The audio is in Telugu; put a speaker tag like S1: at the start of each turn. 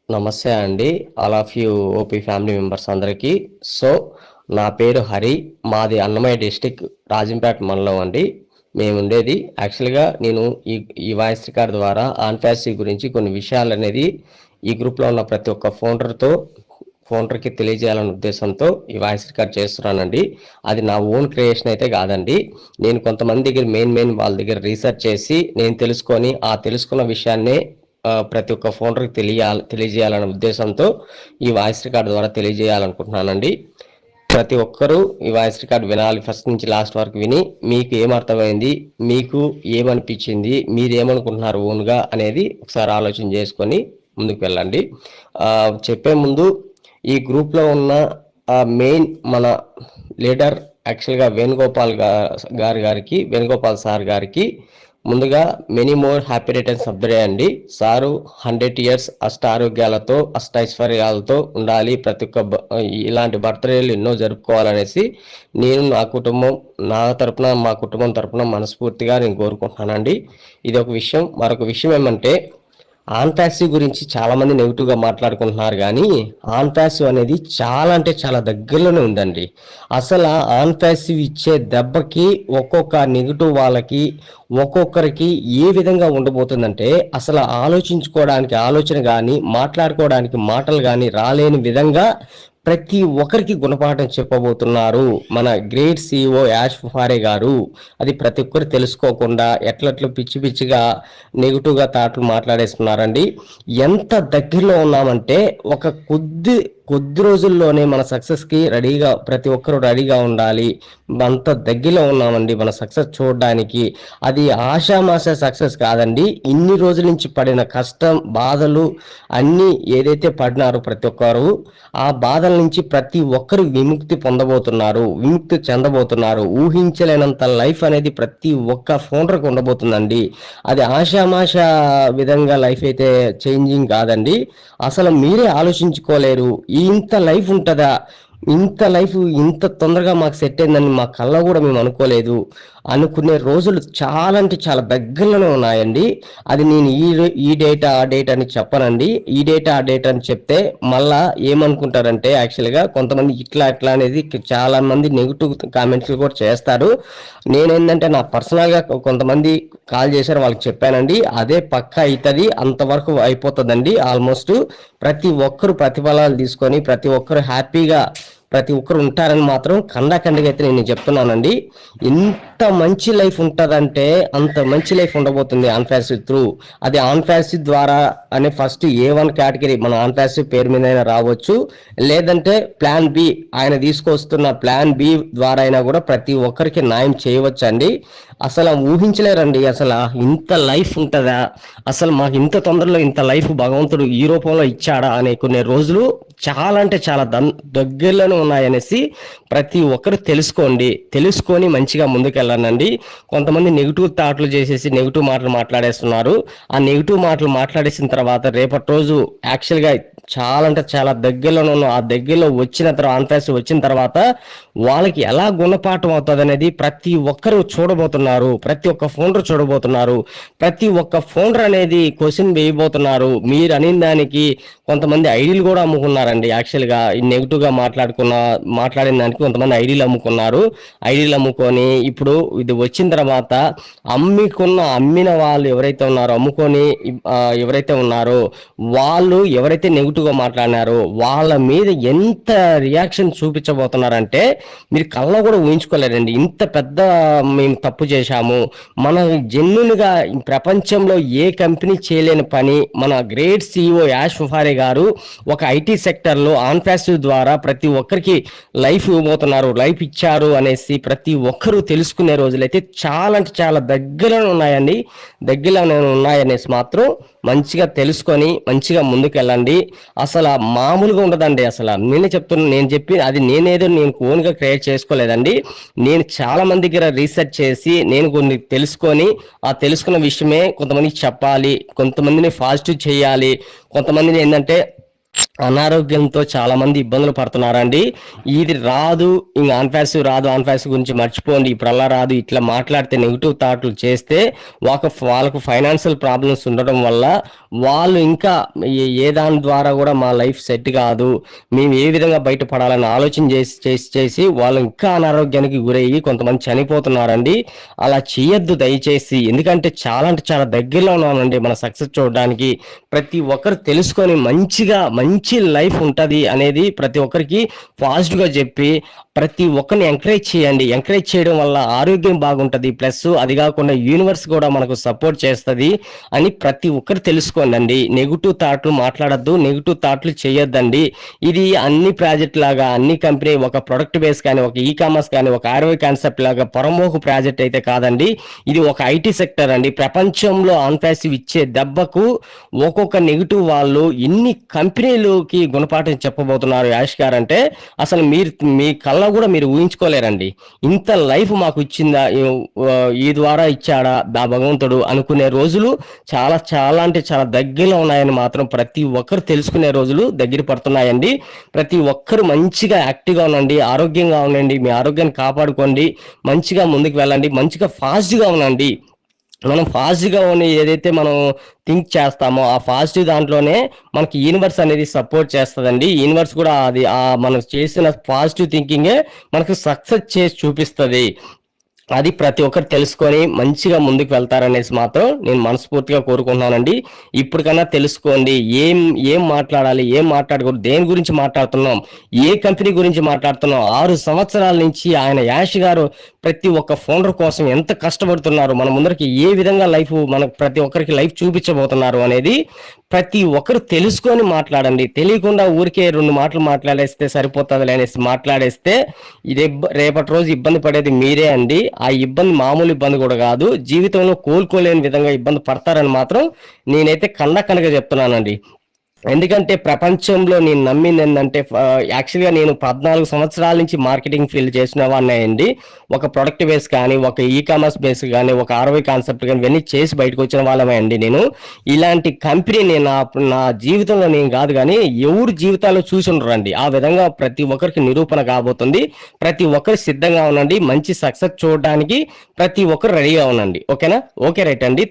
S1: నమస్తే అండి. All of you OP family members అందరికీ. సో, నా పేరు హరి. మాది అన్నమయ్య డిస్టిక్ రాజంపేట మండలం అండి. మేముండేది యాక్చువల్‌గా నేను ఈ ఈ వాయిస్ రికార్డ్ ద్వారా ఆన్ ఫ్యాసీ గురించి కొన్ని విషయాలనేది ఈ గ్రూప్‌లో ఉన్న ప్రతి ఒక్క ఫౌండర్‌కి తెలియజేయాలనే ఉద్దేశంతో ఈ వాయిస్ రికార్డ్ చేస్తున్నానండి. అది నా ఓన్ క్రియేషన్ అయితే కాదండి. నేను కొంతమంది దగ్గర మెయిన్ వాళ్ళ దగ్గర రీసెర్చ్ చేసి నేను తెలుసుకొని, ఆ తెలుసుకున్న విషయాన్నే ప్రతి ఒక్క ఫౌండర్‌కి తెలియజేయాలనే ఉద్దేశంతో ఈ వాయిస్ రికార్డ్ ద్వారా తెలియజేయాలనుకుంటున్నానండి. ప్రతి ఒక్కరూ ఈ వాయిస్ రికార్డ్ వినాలి. ఫస్ట్ నుంచి లాస్ట్ వరకు విని మీకు ఏమర్థమైంది, మీకు ఏమనిపించింది, మీరేమనుకుంటున్నారు ఓన్‌గా అనేది ఒకసారి ఆలోచన చేసుకొని ముందుకు వెళ్ళండి. చెప్పే ముందు ఈ గ్రూప్‌లో ఉన్న మెయిన్ మన లీడర్ యాక్చువల్‌గా వేణుగోపాల్ సార్ గారికి ముందుగా many more happy returns of the day అండి. సారు 100 ఇయర్స్ అష్టారోగ్యాలతో అష్టైశ్వర్యాలతో ఉండాలి. ప్రతి ఒక్క ఇలాంటి బర్త్డేలు ఎన్నో జరుపుకోవాలనేసి నేను మా కుటుంబం తరపున మనస్ఫూర్తిగా నేను కోరుకుంటున్నానండి. ఇది ఒక విషయం. మరొక విషయం ఏమంటే ఆన్ ప్యాసివ్ గురించి చాలా మంది నెగిటివ్గా మాట్లాడుకుంటున్నారు, కానీ ఆన్ ప్యాసివ్ అనేది చాలా అంటే చాలా దగ్గరలోనే ఉందండి. అసలు ఆన్ ప్యాసివ్ ఇచ్చే దెబ్బకి ఒక్కొక్క నెగిటివ్ వాళ్ళకి ఒక్కొక్కరికి ఏ విధంగా ఉండబోతుందంటే అసలు ఆలోచించుకోవడానికి ఆలోచన కానీ మాట్లాడుకోవడానికి మాటలు కానీ రాలేని విధంగా ప్రతి ఒక్కరికి గుణపాఠం చెప్పబోతున్నారు మన గ్రేట్ సిఇఓ యాష్ ఫారే గారు. అది ప్రతి ఒక్కరు తెలుసుకోకుండా ఎట్లట్లు పిచ్చి పిచ్చిగా నెగిటివ్గా థాట్లు మాట్లాడేస్తున్నారండి. ఎంత దగ్గరలో ఉన్నామంటే ఒక కొద్ది రోజుల్లోనే మన సక్సెస్కి ప్రతి ఒక్కరు రెడీగా ఉండాలి. అంత దగ్గరలో ఉన్నామండి మన సక్సెస్ చూడడానికి. అది ఆషామాషా సక్సెస్ కాదండి. ఇన్ని రోజుల నుంచి పడిన కష్టం బాధలు అన్నీ ఏదైతే పడినారో ప్రతి ఒక్కరు ఆ బాధల నుంచి ప్రతి ఒక్కరు విముక్తి చెందబోతున్నారు. ఊహించలేనంత లైఫ్ అనేది ప్రతి ఒక్క ఫౌండర్కి ఉండబోతుందండి. అది ఆషామాషా విధంగా లైఫ్ అయితే చేంజింగ్ కాదండి. అసలు మీరే ఆలోచించుకోలేరు ఇంత లైఫ్ ఉంటుందా, ఇంత లైఫ్ ఇంత తొందరగా మాకు సెట్ అయిందని మా కళ్ళ కూడా మేము అనుకోలేదు. అనుకునే రోజులు చాలా అంటే చాలా దగ్గరలోనే ఉన్నాయండి. అది నేను ఈ డేట్ ఆ డేట్ అని చెప్పనండి. ఈ డేట్ ఆ డేట్ అని చెప్తే మళ్ళా ఏమనుకుంటారంటే యాక్చువల్గా కొంతమంది ఇట్లా అనేది చాలా మంది నెగిటివ్ కామెంట్స్ కూడా చేస్తారు. నేనేంటంటే నా పర్సనల్గా కొంతమంది కాల్ చేశారు, వాళ్ళకి చెప్పానండి. అదే పక్కా అవుతుంది, అంతవరకు అయిపోతుందండి. ఆల్మోస్ట్ ప్రతి ఒక్కరు ప్రతిఫలాలు తీసుకొని ప్రతి ఒక్కరు హ్యాపీగా ప్రతి ఒక్కరు ఉంటారని మాత్రం ఖండాఖండిగా అయితే నేను చెప్తున్నానండి. ఎంత మంచి లైఫ్ ఉంటుందంటే అంత మంచి లైఫ్ ఉండబోతుంది ఆన్ ఫ్యాసివ్ త్రూ. అది ఆన్ ఫ్యాసివ్ ద్వారా అనే ఫస్ట్ A1 కేటగిరీ మన ఆన్ ఫ్యాసివ్ పేరు మీద అయినా రావచ్చు, లేదంటే ప్లాన్ బి ఆయన తీసుకొస్తున్న ప్లాన్ బి ద్వారా అయినా కూడా ప్రతి ఒక్కరికి న్యాయం చేయవచ్చు అండి. అసలు ఊహించలేరండి. అసలు ఇంత లైఫ్ ఉంటుందా, అసలు మాకు ఇంత తొందరలో ఇంత లైఫ్ భగవంతుడు ఈ రూపంలో ఇచ్చాడా అనే కొన్ని రోజులు చాలా అంటే చాలా దగ్గరలోనే ఉన్నాయనేసి ప్రతి ఒక్కరు తెలుసుకొని మంచిగా ముందుకెళ్ళానండి. కొంతమంది నెగిటివ్ థాట్లు చేసేసి నెగిటివ్ మాటలు మాట్లాడేస్తున్నారు. ఆ నెగిటివ్ మాటలు మాట్లాడేసిన తర్వాత రేపటి రోజు యాక్చువల్గా చాలా అంటే చాలా దగ్గరలోనే ఉన్న ఆ దగ్గరలో వచ్చిన తర్వాత వాళ్ళకి ఎలా గుణపాఠం అవుతుంది అనేది ప్రతి ఒక్కరు చూడబోతున్నారు. ప్రతి ఒక్క ఫౌండర్ చూడబోతున్నారు. ప్రతి ఒక్క ఫౌండర్ అనేది క్వశ్చన్ వేయబోతున్నారు. మీరు అనిన దానికి కొంతమంది ఐడీలు కూడా అమ్ముకున్నారండి. యాక్చువల్గా నెగిటివ్గా మాట్లాడిన దానికి కొంతమంది ఐడీలు అమ్ముకొని ఇప్పుడు ఇది వచ్చిన తర్వాత అమ్మిన వాళ్ళు ఎవరైతే ఉన్నారో ఎవరైతే ఉన్నారో వాళ్ళు ఎవరైతే నెగిటివ్గా మాట్లాడినారో వాళ్ళ మీద ఎంత రియాక్షన్ చూపించబోతున్నారంటే మీరు కళ్ళ కూడా ఊహించుకోలేరండి. ఇంత పెద్ద మేము తప్పు చేశాము, మన జెన్యున్గా ప్రపంచంలో ఏ కంపెనీ చేయలేని పని మన గ్రేట్ సిఇఓ యాష్ ఫారే గారు ఒక ఐటీ సెక్టర్లో ఆన్ ప్యాసివ్ ద్వారా ప్రతి ఒక్కరికి లైఫ్ ఇవ్వబోతున్నారు, లైఫ్ ఇచ్చారు అనేసి ప్రతి ఒక్కరూ తెలుసుకునే రోజులైతే చాలా అంటే చాలా దగ్గరలోనే ఉన్నాయనేసి మాత్రం మంచిగా తెలుసుకొని మంచిగా ముందుకెళ్ళండి. అసలు మామూలుగా ఉండదండి. అసలు నేను ఓన్గా క్రియేట్ చేసుకోలేదండి. నేను చాలా మంది దగ్గర రీసెర్చ్ చేసి నేను కొన్ని తెలుసుకొని ఆ తెలుసుకున్న విషయమే కొంతమందికి చెప్పాలి, కొంతమందిని పాజిటివ్ చేయాలి, కొంతమందిని ఏంటంటే అనారోగ్యంతో చాలా మంది ఇబ్బందులు పడుతున్నారండి. ఇది రాదు, ఇంక అన్‌పాసివ్ రాదు, అన్‌పాసివ్ గురించి మర్చిపోండి. ఇప్పుడలా రాదు. ఇట్లా మాట్లాడితే నెగెటివ్ థాట్లు చేస్తే వాళ్ళకు ఫైనాన్షియల్ ప్రాబ్లమ్స్ ఉండడం వల్ల వాళ్ళు ఇంకా ఏ దాని ద్వారా కూడా మా లైఫ్ సెట్ కాదు. మేము ఏ విధంగా బయటపడాలని ఆలోచన చేసి వాళ్ళు ఇంకా అనారోగ్యానికి గురయ్యి కొంతమంది చనిపోతున్నారండి. అలా చేయొద్దు దయచేసి. ఎందుకంటే చాలా అంటే చాలా దగ్గరలో ఉన్నామండి మన సక్సెస్ చూడడానికి. ప్రతి ఒక్కరు తెలుసుకొని మంచి లైఫ్ ఉంటది అనేది ప్రతి ఒక్కరికి పాజిటివ్‌గా చెప్పి, ప్రతి ఒక్కరిని ఎంకరేజ్ చేయండి. ఎంకరేజ్ చేయడం వల్ల ఆరోగ్యం బాగుంటది. ప్లస్ అది కాకుండా యూనివర్స్ కూడా మనకు సపోర్ట్ చేస్తది అని ప్రతి ఒక్కరు తెలుసుకోండండి. నెగెటివ్ థాట్లు మాట్లాడొద్దు. నెగెటివ్ థాట్లు చేయొద్దండి. ఇది అన్ని ప్రాజెక్ట్ లాగా అన్ని కంపెనీ ఒక ప్రొడక్ట్ బేస్ కానీ, ఒక ఈ కామర్స్ కానీ, ఒక ఆర్‌ఓఐ కాన్సెప్ట్ లాగా పొరమోకు ప్రాజెక్ట్ అయితే కాదండి. ఇది ఒక ఐటీ సెక్టర్ అండి. ప్రపంచంలో ఆన్ ప్యాసివ్ ఇచ్చే దెబ్బకు ఒక్కొక్క నెగెటివ్ వాళ్ళు ఎన్ని కంపెనీలకి గుణపాఠం చెప్పబోతున్నారు యాష్ గారు అంటే అసలు మీరు మీ కళ్ళ కూడా మీరు ఊహించుకోలేరండి. ఇంత లైఫ్ మాకు ఇచ్చిందా, ఈ ద్వారా ఇచ్చాడా దా భగవంతుడు అనుకునే రోజులు చాలా చాలా అంటే చాలా దగ్గరలో ఉన్నాయని మాత్రం ప్రతి ఒక్కరు తెలుసుకునే రోజులు దగ్గర పడుతున్నాయండి. ప్రతి ఒక్కరు మంచిగా యాక్టివ్గా ఉండండి, ఆరోగ్యంగా ఉండండి, మీ ఆరోగ్యాన్ని కాపాడుకోండి, మంచిగా ముందుకు వెళ్ళండి, మంచిగా ఫాస్ట్గా ఉండండి. మనం ఫాస్ట్‌గా ఉన్న ఏదైతే మనం థింక్ చేస్తామో, ఆ పాజిటివ్ దాంట్లోనే మనకి యూనివర్స్ అనేది సపోర్ట్ చేస్తదండి. యూనివర్స్ కూడా అది మనం చేసిన పాజిటివ్ థింకింగే మనకు సక్సెస్ చేసి చూపిస్తది. అది ప్రతి ఒక్కరు తెలుసుకొని మంచిగా ముందుకు వెళ్తారనేసి మాత్రం నేను మనస్ఫూర్తిగా కోరుకుంటున్నానండి. ఇప్పటికన్నా తెలుసుకోండి. ఏం ఏం మాట్లాడాలి, ఏం మాట్లాడకూడదు, దేని గురించి మాట్లాడుతున్నాం, ఏ కంపెనీ గురించి మాట్లాడుతున్నాం. 6 సంవత్సరాల నుంచి ఆయన యాష్ గారు ప్రతి ఒక్క ఫౌండర్ కోసం ఎంత కష్టపడుతున్నారు, మన ముందరికి ఏ విధంగా లైఫ్ మనకు ప్రతి ఒక్కరికి లైఫ్ చూపించబోతున్నారు అనేది ప్రతి ఒక్కరు తెలుసుకొని మాట్లాడండి. తెలియకుండా ఊరికే 2 మాటలు మాట్లాడేస్తే సరిపోతదిలే అనేసి మాట్లాడేస్తే ఇది రేపటి రోజు ఇబ్బంది పడేది మీరే అండి. ఆ ఇబ్బంది మామూలు ఇబ్బంది కూడా కాదు. జీవితంలో కోలుకోలేని విధంగా ఇబ్బంది పడతారని మాత్రం నేనైతే కళ్ళ చెప్తున్నానండి. ఎందుకంటే ప్రపంచంలో నేను నమ్మిందేందంటే యాక్చువల్‌గా నేను 14 సంవత్సరాల నుంచి మార్కెటింగ్ ఫీల్డ్ చేసిన వాడినే అండి. ఒక ప్రొడక్ట్ బేస్ కానీ, ఒక ఈ కామర్స్ బేస్ గానీ, ఒక ఆర్‌ఓఐ కాన్సెప్ట్ గానీ ఇవన్నీ చేసి బయటకొచ్చిన వాళ్ళమే అండి నేను. ఇలాంటి కంపెనీ నేను నా జీవితంలో నేను గాదు గానీ, ఎవరు జీవితాల్లో చూసుండరండి. ఆ విధంగా ప్రతి ఒక్కరికి నిరూపణ కాబోతుంది. ప్రతి ఒక్కరు సిద్ధంగా ఉండండి. మంచి సక్సెస్ చూడడానికి ప్రతి ఒక్కరు రెడీగా ఉండండి. ఓకేనా? ఓకే. రైట్ అండి.